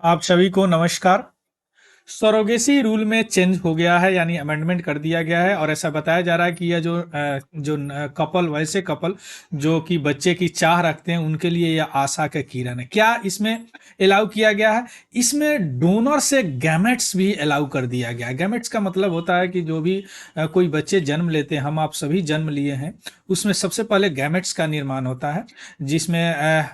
आप सभी को नमस्कार। सरोगेसी रूल में चेंज हो गया है, यानी अमेंडमेंट कर दिया गया है और ऐसा बताया जा रहा है कि यह जो कपल, वैसे कपल जो कि बच्चे की चाह रखते हैं, उनके लिए यह आशा का किरण है। क्या इसमें अलाउ किया गया है? इसमें डोनर से गैमेट्स भी अलाउ कर दिया गया है। गैमेट्स का मतलब होता है कि जो भी कोई बच्चे जन्म लेते हैं, हम आप सभी जन्म लिए हैं, उसमें सबसे पहले गैमेट्स का निर्माण होता है, जिसमें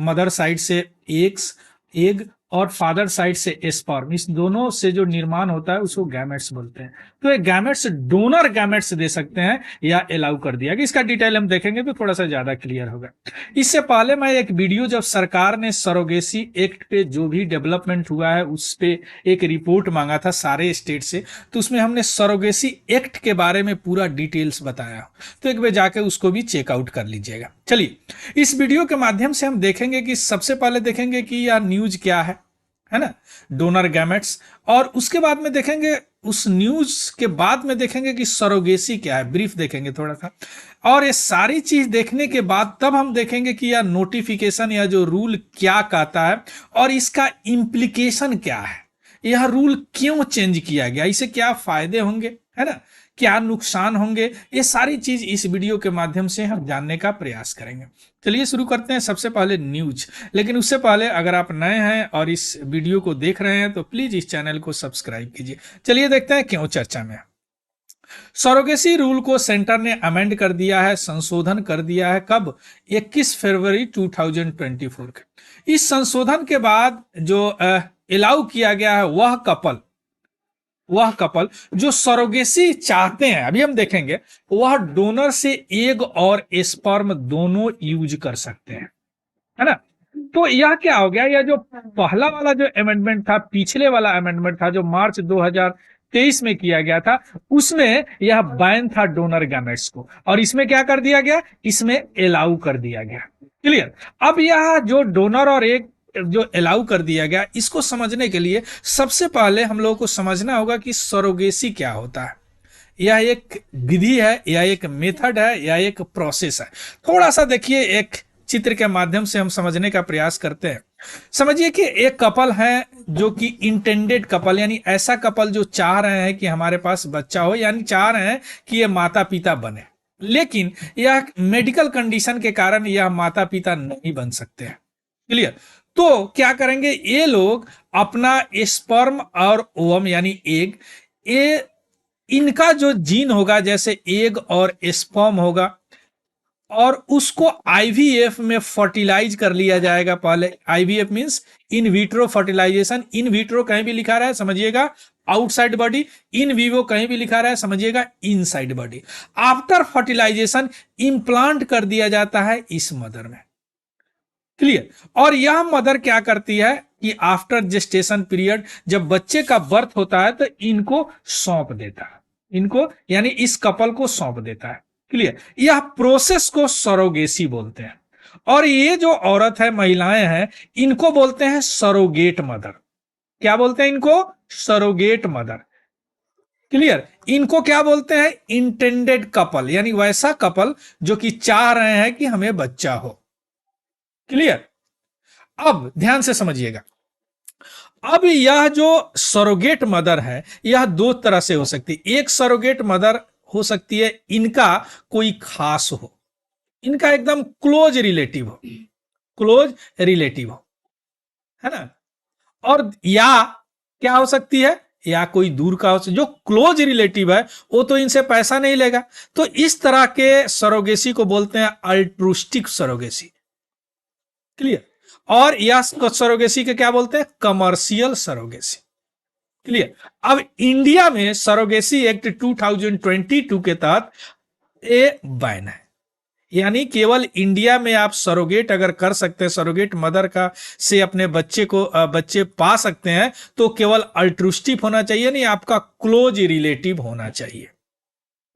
मदर साइड से एग्स एग और फादर साइड से स्पर्म, इस दोनों से जो निर्माण होता है उसको गैमेट्स बोलते हैं। तो ये गैमेट्स डोनर गैमेट्स दे सकते हैं या अलाउ कर दिया कि इसका डिटेल हम देखेंगे तो थोड़ा सा ज्यादा क्लियर होगा। इससे पहले मैं एक वीडियो, जब सरकार ने सरोगेसी एक्ट पे जो भी डेवलपमेंट हुआ है उस पे एक रिपोर्ट मांगा था सारे स्टेट से, तो उसमें हमने सरोगेसी एक्ट के बारे में पूरा डिटेल्स बताया, तो एक बार जाके उसको भी चेकआउट कर लीजिएगा। चलिए, इस वीडियो के माध्यम से हम देखेंगे कि सबसे पहले देखेंगे कि यह न्यूज क्या है ना, डोनर गैमेट्स, और उसके बाद में देखेंगे, उस न्यूज के बाद में देखेंगे कि सरोगेसी क्या है, ब्रीफ देखेंगे थोड़ा सा। और ये सारी चीज देखने के बाद तब हम देखेंगे कि यह नोटिफिकेशन या जो रूल क्या कहता है और इसका इम्प्लीकेशन क्या है, यह रूल क्यों चेंज किया गया, इससे क्या फायदे होंगे, है ना, क्या नुकसान होंगे, ये सारी चीज इस वीडियो के माध्यम से हम जानने का प्रयास करेंगे। चलिए शुरू करते हैं। सबसे पहले न्यूज, लेकिन उससे पहले अगर आप नए हैं और इस वीडियो को देख रहे हैं तो प्लीज इस चैनल को सब्सक्राइब कीजिए। चलिए देखते हैं क्यों चर्चा में। सरोगेसी रूल को सेंटर ने अमेंड कर दिया है, संशोधन कर दिया है। कब? 21 फरवरी 2024 के। इस संशोधन के बाद जो अलाउ किया गया है वह कपल जो सरोगेसी चाहते हैं, अभी हम देखेंगे, वह डोनर से एग और स्पर्म दोनों यूज कर सकते हैं, है ना। तो यह क्या हो गया, यह जो पहला वाला जो अमेंडमेंट था, पिछले वाला अमेंडमेंट था जो मार्च 2023 में किया गया था, उसमें यह बैन था डोनर गैमेट्स को, और इसमें क्या कर दिया गया, इसमें अलाउ कर दिया गया। क्लियर? अब यह जो डोनर और एक जो अलाउ कर दिया गया, इसको समझने के लिए सबसे पहले हम लोगों को समझना होगा कि सरोगेसी क्या होता है। यह एक विधि है, यह एक मेथड है, यह एक प्रोसेस है। थोड़ा सा देखिए, एक चित्र के माध्यम से हम समझने का प्रयास करते हैं। समझिए कि एक कपल है जो कि इंटेंडेड कपल, यानी ऐसा कपल जो चाह रहे हैं कि हमारे पास बच्चा हो, यानी चाह रहे हैं कि ये माता पिता बने, लेकिन यह मेडिकल कंडीशन के कारण यह माता पिता नहीं बन सकते हैं। क्लियर? तो क्या करेंगे ये लोग, अपना स्पर्म और ओवम यानी एग, ये इनका जो जीन होगा, जैसे एग और स्पर्म होगा, और उसको आईवीएफ में फर्टिलाइज कर लिया जाएगा। पहले IVF means in vitro fertilization. In vitro कहीं भी लिखा रहा है समझिएगा आउटसाइड बॉडी, इन विवो कहीं भी लिखा रहा है समझिएगा inside body. After fertilization implant कर दिया जाता है इस मदर में। क्लियर? और यह मदर क्या करती है कि आफ्टर जेस्टेशन पीरियड, जब बच्चे का बर्थ होता है तो इनको सौंप देता है, इनको यानी इस कपल को सौंप देता है। क्लियर? यह प्रोसेस को सरोगेसी बोलते हैं। और ये जो औरत है, महिलाएं हैं, इनको बोलते हैं सरोगेट मदर। क्या बोलते हैं इनको? Surrogate mother. क्लियर? इनको क्या बोलते हैं? इंटेंडेड कपल, यानी वैसा कपल जो कि चाह रहे हैं कि हमें बच्चा हो। क्लियर? अब ध्यान से समझिएगा। अब यह जो सरोगेट मदर है, यह दो तरह से हो सकती है। एक सरोगेट मदर हो सकती है इनका कोई खास हो, इनका एकदम क्लोज रिलेटिव हो, क्लोज रिलेटिव हो, है ना। और या क्या हो सकती है, या कोई दूर का हो, जो क्लोज रिलेटिव है वो तो इनसे पैसा नहीं लेगा। तो इस तरह के सरोगेसी को बोलते हैं अल्ट्रुस्टिक सरोगेसी। क्लियर? और यह सरोगेसी के क्या बोलते हैं? Commercial surrogacy. क्लियर? अब इंडिया में सरोगेसी एक्ट 2022 के तहत ए बैन है, यानी केवल इंडिया में आप सरोगेट अगर कर सकते हैं, सरोगेट मदर का से अपने बच्चे को बच्चे पा सकते हैं, तो केवल अल्ट्रुस्टिक होना चाहिए, नहीं आपका क्लोज रिलेटिव होना चाहिए।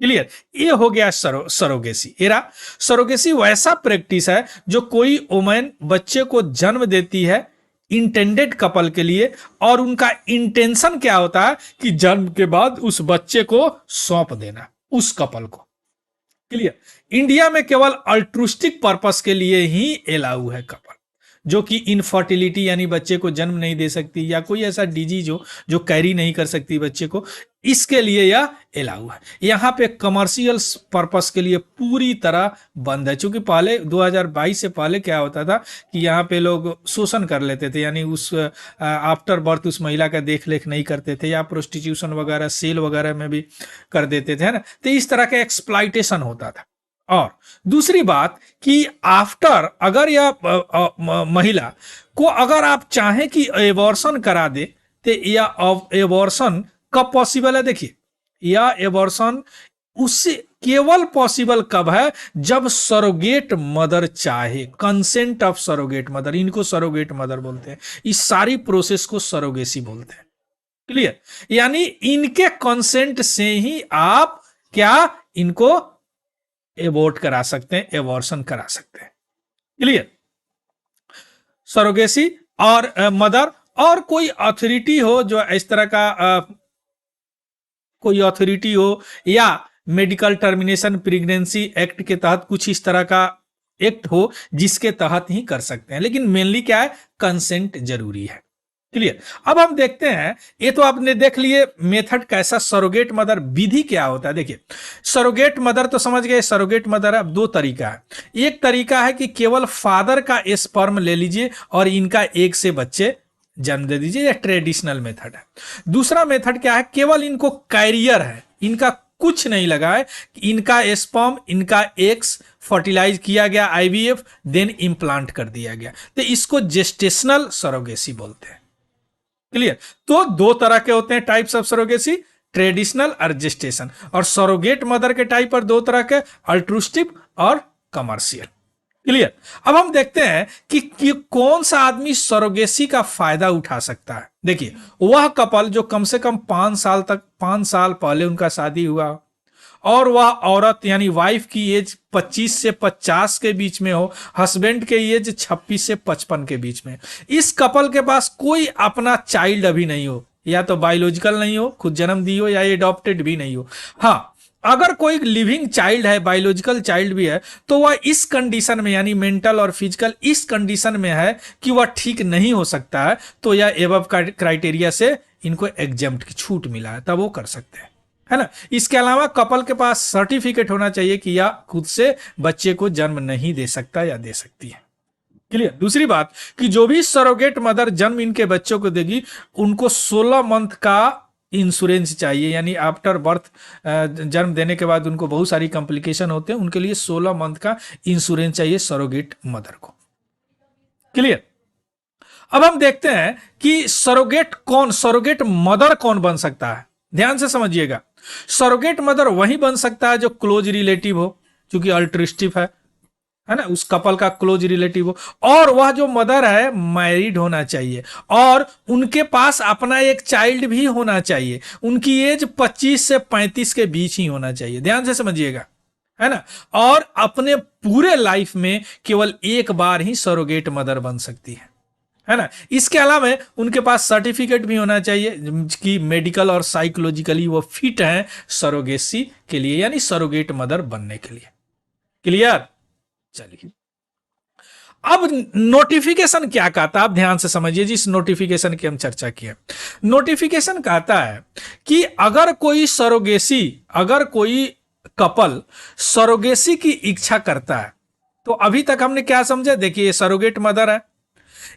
क्लियर? ये हो गया सरोगेसी। एरा सरोगेसी वैसा प्रैक्टिस है जो कोई वुमेन बच्चे को जन्म देती है इंटेंडेड कपल के लिए, और उनका इंटेंशन क्या होता है कि जन्म के बाद उस बच्चे को सौंप देना उस कपल को। क्लियर? इंडिया में केवल अल्ट्रुस्टिक पर्पस के लिए ही अलाउ है कपल। जो कि इनफर्टिलिटी यानी बच्चे को जन्म नहीं दे सकती, या कोई ऐसा डिजीज हो जो कैरी नहीं कर सकती बच्चे को, इसके लिए यह अलाउ है। यहाँ पे कमर्शियल पर्पस के लिए पूरी तरह बंद है, क्योंकि पहले 2022 से पहले क्या होता था कि यहाँ पे लोग शोषण कर लेते थे, यानी उस आफ्टर बर्थ उस महिला का देख रेख नहीं करते थे, या प्रोस्टिट्यूशन वगैरह सेल वगैरह में भी कर देते थे, है ना। तो इस तरह का एक्सप्लॉइटेशन होता था। और दूसरी बात कि आफ्टर अगर यह महिला को अगर आप चाहें कि एबॉर्शन करा दे, तो यह एबॉर्शन कब पॉसिबल है? देखिए, यह एबॉर्शन उससे केवल पॉसिबल कब है? जब सरोगेट मदर चाहे, कंसेंट ऑफ सरोगेट मदर, इनको सरोगेट मदर बोलते हैं, इस सारी प्रोसेस को सरोगेसी बोलते हैं। क्लियर? यानी इनके कंसेंट से ही आप क्या इनको एबॉर्ट करा सकते हैं, एबॉर्शन करा सकते हैं। क्लियर? सरोगेसी और मदर, और कोई अथॉरिटी हो जो इस तरह का कोई अथॉरिटी हो, या मेडिकल टर्मिनेशन प्रेगनेंसी एक्ट के तहत कुछ इस तरह का एक्ट हो जिसके तहत ही कर सकते हैं, लेकिन मेनली क्या है? कंसेंट जरूरी है। क्लियर? अब हम देखते हैं, ये तो आपने देख लिए मेथड कैसा, सरोगेट मदर विधि क्या होता है। देखिए, सरोगेट मदर तो समझ गए, सरोगेट मदर है। अब दो तरीका है, एक तरीका है कि केवल फादर का स्पर्म ले लीजिए और इनका एग से बच्चे जन्म दे दीजिए, यह ट्रेडिशनल मेथड है। दूसरा मेथड क्या है? केवल इनको कैरियर है, इनका कुछ नहीं लगा है, इनका स्पर्म, इनका एग्स फर्टिलाइज किया गया आईवीएफ, देन इम्प्लांट कर दिया गया, तो इसको जेस्टेशनल सरोगेसी बोलते हैं। क्लियर? तो दो तरह के होते हैं टाइप्स ऑफ सरोगेसी, ट्रेडिशनल और जेस्टेशन। और सरोगेट मदर के टाइप पर दो तरह के, अल्ट्रुस्टिव और कमर्शियल। क्लियर? अब हम देखते हैं कि कौन सा आदमी सरोगेसी का फायदा उठा सकता है। देखिए, वह कपल जो कम से कम 5 साल पहले उनका शादी हुआ, और वह औरत यानी वाइफ की एज 25 से 50 के बीच में हो, हस्बैंड के एज 26 से 55 के बीच में, इस कपल के पास कोई अपना चाइल्ड अभी नहीं हो, या तो बायोलॉजिकल नहीं हो, खुद जन्म दी हो, या एडॉप्टेड भी नहीं हो। हाँ, अगर कोई लिविंग चाइल्ड है, बायोलॉजिकल चाइल्ड भी है, तो वह इस कंडीशन में, यानी मेंटल और फिजिकल इस कंडीशन में है कि वह ठीक नहीं हो सकता है, तो यह एबव क्राइटेरिया से इनको एग्जेम्प्ट की छूट मिला है, तब वो कर सकते हैं, है ना। इसके अलावा कपल के पास सर्टिफिकेट होना चाहिए कि यह खुद से बच्चे को जन्म नहीं दे सकता या दे सकती है। क्लियर? दूसरी बात कि जो भी सरोगेट मदर जन्म इनके बच्चों को देगी, उनको 16 मंथ का इंश्योरेंस चाहिए, यानी आफ्टर बर्थ जन्म देने के बाद उनको बहुत सारी कॉम्प्लिकेशन होते हैं, उनके लिए 16 मंथ का इंश्योरेंस चाहिए सरोगेट मदर को। क्लियर? अब हम देखते हैं कि सरोगेट मदर कौन बन सकता है। ध्यान से समझिएगा, सरोगेट मदर वही बन सकता है जो क्लोज रिलेटिव हो, क्योंकि अल्ट्रिस्टिव है ना, उस कपल का क्लोज रिलेटिव हो, और वह जो मदर है मैरिड होना चाहिए, और उनके पास अपना एक चाइल्ड भी होना चाहिए, उनकी एज 25 से 35 के बीच ही होना चाहिए। ध्यान से समझिएगा, है ना। और अपने पूरे लाइफ में केवल एक बार ही सरोगेट मदर बन सकती है ना। इसके अलावा उनके पास सर्टिफिकेट भी होना चाहिए कि मेडिकल और साइकोलॉजिकली वो फिट हैं सरोगेसी के लिए, यानी सरोगेट मदर बनने के लिए। क्लियर? चलिए, अब नोटिफिकेशन क्या कहता है, आप ध्यान से समझिए। जिस नोटिफिकेशन की हम चर्चा किए, नोटिफिकेशन कहता है कि अगर कोई कपल सरोगेसी की इच्छा करता है, तो अभी तक हमने क्या समझा? देखिए, ये सरोगेट मदर है,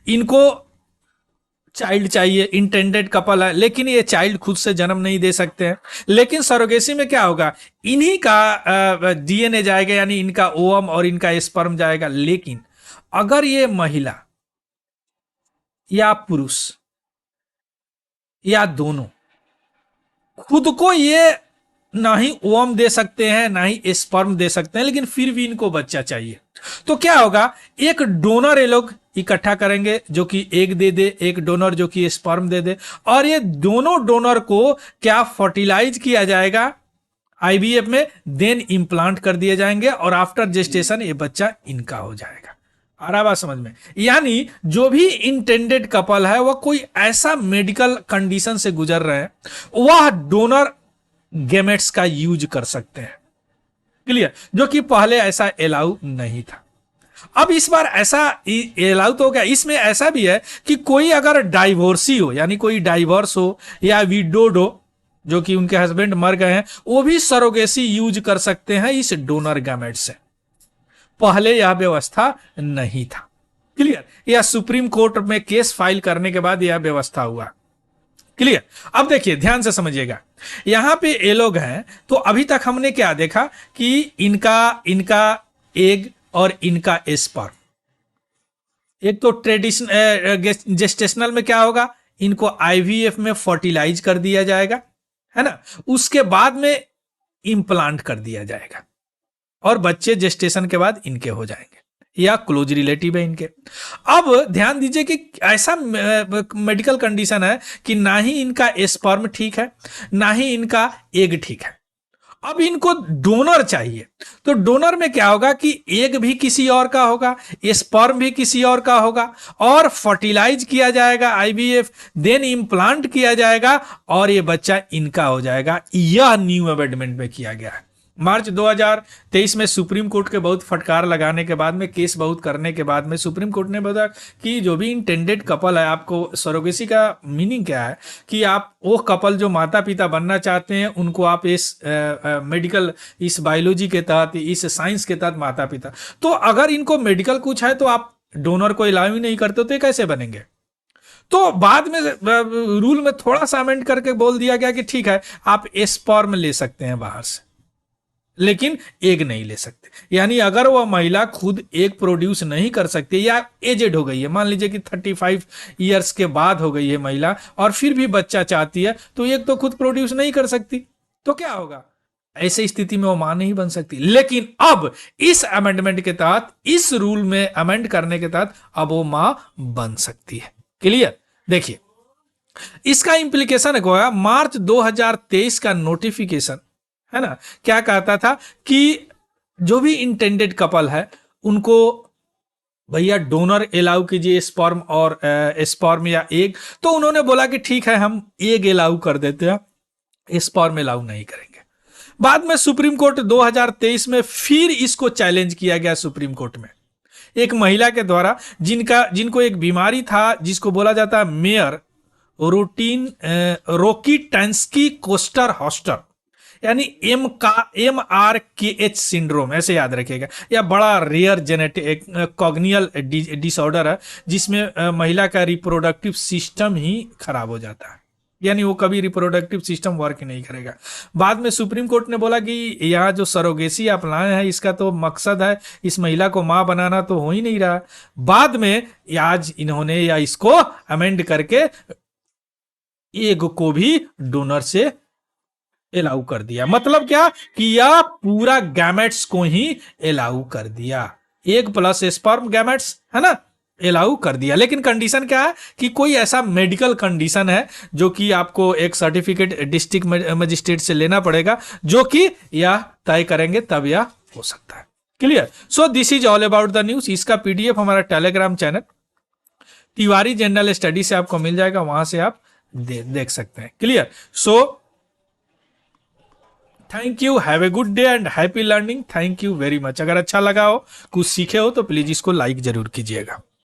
इनको चाइल्ड चाहिए, इंटेंडेड कपल है, लेकिन ये चाइल्ड खुद से जन्म नहीं दे सकते हैं। लेकिन सरोगेसी में क्या होगा? इन्हीं का डीएनए जाएगा, यानी इनका ओवम और इनका स्पर्म जाएगा। लेकिन अगर ये महिला या पुरुष या दोनों खुद को ये ना ही ओवम दे सकते हैं ना ही स्पर्म दे सकते हैं, लेकिन फिर भी इनको बच्चा चाहिए, तो क्या होगा? एक डोनर ये लोग इकट्ठा करेंगे जो कि एग दे दे, एक डोनर जो कि स्पर्म दे दे, और ये दोनों डोनर को क्या फर्टिलाइज किया जाएगा आईवीएफ में, देन इम्प्लांट कर दिए जाएंगे, और आफ्टर जेस्टेशन ये बच्चा इनका हो जाएगा। आ रहा बात समझ में? यानी जो भी इंटेंडेड कपल है वह कोई ऐसा मेडिकल कंडीशन से गुजर रहे हैं, वह डोनर गेमेट्स का यूज कर सकते हैं। क्लियर? जो कि पहले ऐसा अलाउ नहीं था। अब इस बार ऐसा अलाउ तो हो गया, इसमें ऐसा भी है कि कोई अगर डाइवोर्सी हो, यानी कोई डाइवोर्स हो या विडोड हो, जो कि उनके हस्बैंड मर गए हैं, वो भी सरोगेसी यूज कर सकते हैं इस डोनर गैमेट से। पहले यह व्यवस्था नहीं था। क्लियर? यह सुप्रीम कोर्ट में केस फाइल करने के बाद यह व्यवस्था हुआ। क्लियर? अब देखिए ध्यान से समझिएगा, यहां पे ये लोग हैं, तो अभी तक हमने क्या देखा कि इनका एग और इनका स्पर्म, एक तो ट्रेडिशनल जेस्टेशनल में क्या होगा, इनको आईवीएफ में फर्टिलाइज कर दिया जाएगा, है ना, उसके बाद में इम्प्लांट कर दिया जाएगा और बच्चे जेस्टेशन के बाद इनके हो जाएंगे या क्लोज रिलेटिव है इनके। अब ध्यान दीजिए कि ऐसा मेडिकल कंडीशन है कि ना ही इनका स्पर्म ठीक है, ना ही इनका एग ठीक है। अब इनको डोनर चाहिए, तो डोनर में क्या होगा कि एग भी किसी और का होगा, स्पर्म भी किसी और का होगा, और फर्टिलाइज किया जाएगा आईवीएफ, देन इम्प्लांट किया जाएगा और ये बच्चा इनका हो जाएगा। यह न्यू अमेंडमेंट में किया गया है। मार्च 2023 में सुप्रीम कोर्ट के बहुत फटकार लगाने के बाद में, केस बहुत करने के बाद में, सुप्रीम कोर्ट ने बताया कि जो भी इंटेंडेड कपल है, आपको सरोगेसी का मीनिंग क्या है कि आप वो कपल जो माता पिता बनना चाहते हैं उनको आप इस मेडिकल, इस बायोलॉजी के तहत, इस साइंस के तहत माता पिता, तो अगर इनको मेडिकल कुछ है तो आप डोनर को अलाउ ही नहीं करते तो ये कैसे बनेंगे? तो बाद में रूल में थोड़ा सा अमेंड करके बोल दिया गया कि ठीक है आप स्पर्म ले सकते हैं बाहर से, लेकिन एग नहीं ले सकते। यानी अगर वह महिला खुद एग प्रोड्यूस नहीं कर सकती या एजेड हो गई है, मान लीजिए कि 35 ईयर्स के बाद हो गई है महिला और फिर भी बच्चा चाहती है, तो एग तो खुद प्रोड्यूस नहीं कर सकती, तो क्या होगा? ऐसी स्थिति में वो मां नहीं बन सकती। लेकिन अब इस अमेंडमेंट के तहत, इस रूल में अमेंड करने के तहत अब वो मां बन सकती है। क्लियर? देखिए इसका इंप्लीकेशन है, मार्च 2023 का नोटिफिकेशन है ना, क्या कहता था कि जो भी इंटेंडेड कपल है उनको भैया डोनर अलाउ कीजिए, स्पर्म और स्पर्म या एग, तो उन्होंने बोला कि ठीक है हम एग अलाउ कर देते हैं, स्पर्म अलाउ नहीं करेंगे। बाद में सुप्रीम कोर्ट 2023 में फिर इसको चैलेंज किया गया सुप्रीम कोर्ट में, एक महिला के द्वारा जिनको एक बीमारी था जिसको बोला जाता है मेयर रोकिटेंस्की कोस्टर हॉस्टर, यानी MRKH सिंड्रोम, ऐसे याद रखिएगा। यह बड़ा रेयर जेनेटिक कॉग्नियल डिसऑर्डर है जिसमें महिला का रिप्रोडक्टिव सिस्टम ही खराब हो जाता है, यानी वो कभी रिप्रोडक्टिव सिस्टम वर्क नहीं करेगा। बाद में सुप्रीम कोर्ट ने बोला कि यह जो सरोगेसी आप लाए हैं इसका तो मकसद है इस महिला को मां बनाना, तो हो ही नहीं रहा। बाद में आज इन्होंने या इसको अमेंड करके एग को भी डोनर से अलाउ कर दिया। मतलब क्या कि यह पूरा गैमेट्स को ही अलाउ कर दिया, एग प्लस स्पर्म गैमेट्स, है ना, अलाउ कर दिया। लेकिन कंडीशन क्या है कि कोई ऐसा मेडिकल कंडीशन है जो कि आपको एक सर्टिफिकेट डिस्ट्रिक्ट मजिस्ट्रेट से लेना पड़ेगा, जो कि यह तय करेंगे तब यह हो सकता है। Clear? So this is all about the news. इसका पीडीएफ हमारा Telegram channel Tiwari general study से आपको मिल जाएगा, वहां से आप देख सकते हैं। Clear? So thank you, have a good day and happy learning. Thank you very much. अगर अच्छा लगा हो, कुछ सीखे हो तो प्लीज इसको लाइक जरूर कीजिएगा।